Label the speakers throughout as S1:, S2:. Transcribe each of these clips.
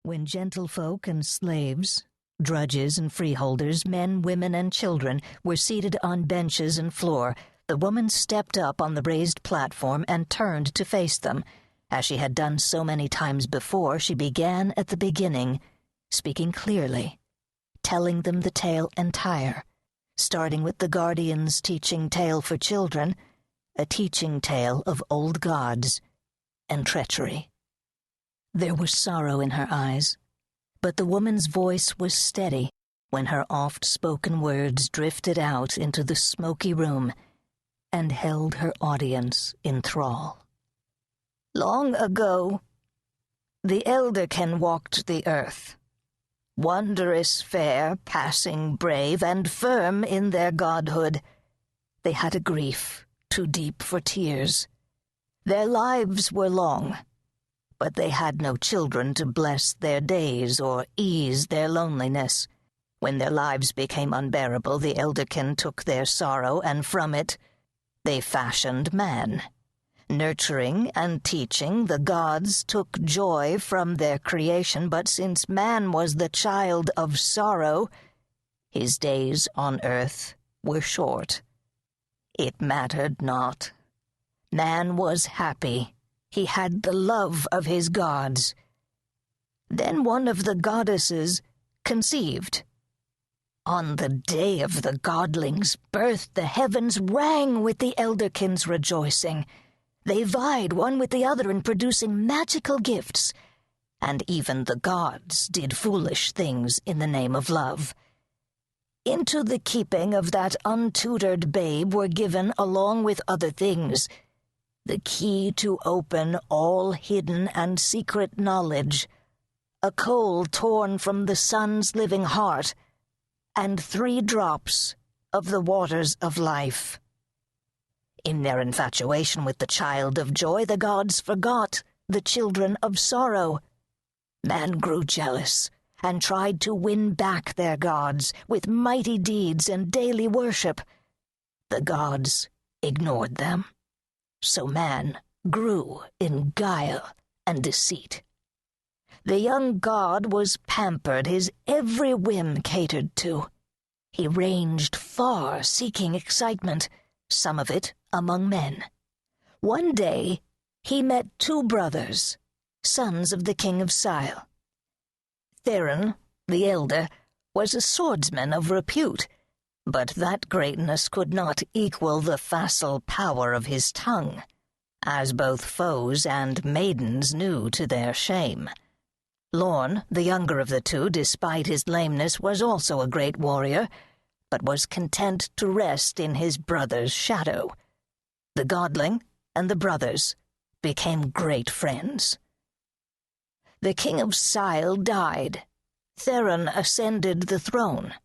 S1: When gentlefolk and slaves, drudges and freeholders, men, women, and children were seated on benches and floor, the woman stepped up on the raised platform and turned to face them. As she had done so many times before, she began at the beginning, speaking clearly, telling them the tale entire, starting with the guardian's teaching tale for children, a teaching tale of old gods and treachery. There was sorrow in her eyes, but the woman's voice was steady when her oft-spoken words drifted out into the smoky room and held her audience in thrall. Long ago, the Elderkin walked the earth, wondrous fair, passing brave, and firm in their godhood. They had a grief too deep for tears. Their lives were long, but they had no children to bless their days or ease their loneliness. When their lives became unbearable, the Elderkin took their sorrow, and from it they fashioned man. Nurturing and teaching, the gods took joy from their creation, but since man was the child of sorrow, his days on earth were short. It mattered not. Man was happy. He had the love of his gods. Then one of the goddesses conceived. On the day of the godling's birth, the heavens rang with the Elderkin's rejoicing. They vied one with the other in producing magical gifts, and even the gods did foolish things in the name of love. Into the keeping of that untutored babe were given, along with other things, the key to open all hidden and secret knowledge, a coal torn from the sun's living heart, and 3 drops of the waters of life. In their infatuation with the child of joy, the gods forgot the children of sorrow. Man grew jealous and tried to win back their gods with mighty deeds and daily worship. The gods ignored them. So man grew in guile and deceit. The young god was pampered, his every whim catered to. He ranged far, seeking excitement, some of it among men. One day he met 2 brothers, sons of the king of Sile. Theron, the elder, was a swordsman of repute, but that greatness could not equal the facile power of his tongue, as both foes and maidens knew to their shame. Lorn, the younger of the 2, despite his lameness, was also a great warrior, but was content to rest in his brother's shadow. The godling and the brothers became great friends. The king of Sile died. Theron ascended the throne.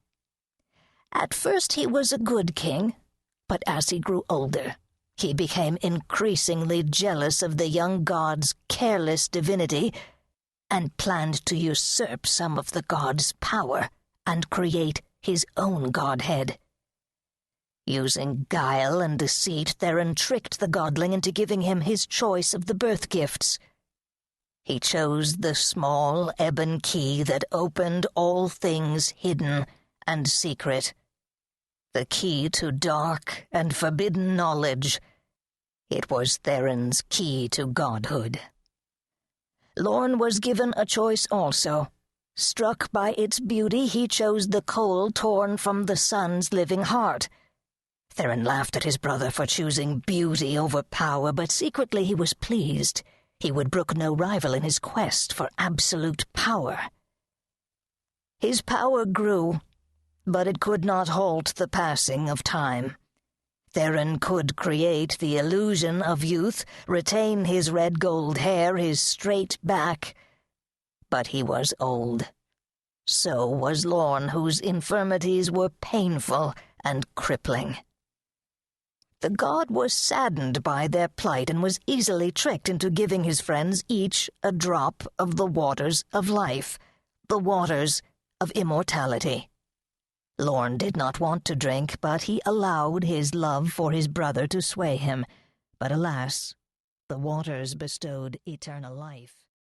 S1: At first he was a good king, but as he grew older, he became increasingly jealous of the young god's careless divinity and planned to usurp some of the god's power and create his own godhead. Using guile and deceit, Theron tricked the godling into giving him his choice of the birth gifts. He chose the small ebon key that opened all things hidden and secret, the key to dark and forbidden knowledge. It was Theron's key to godhood. Lorn was given a choice also. Struck by its beauty, he chose the coal torn from the sun's living heart. Theron laughed at his brother for choosing beauty over power, but secretly he was pleased. He would brook no rival in his quest for absolute power. His power grew, but it could not halt the passing of time. Theron could create the illusion of youth, retain his red-gold hair, his straight back, but he was old. So was Lorn, whose infirmities were painful and crippling. The god was saddened by their plight and was easily tricked into giving his friends each a drop of the waters of life, the waters of immortality. Lorn did not want to drink, but he allowed his love for his brother to sway him. But alas, the waters bestowed eternal life.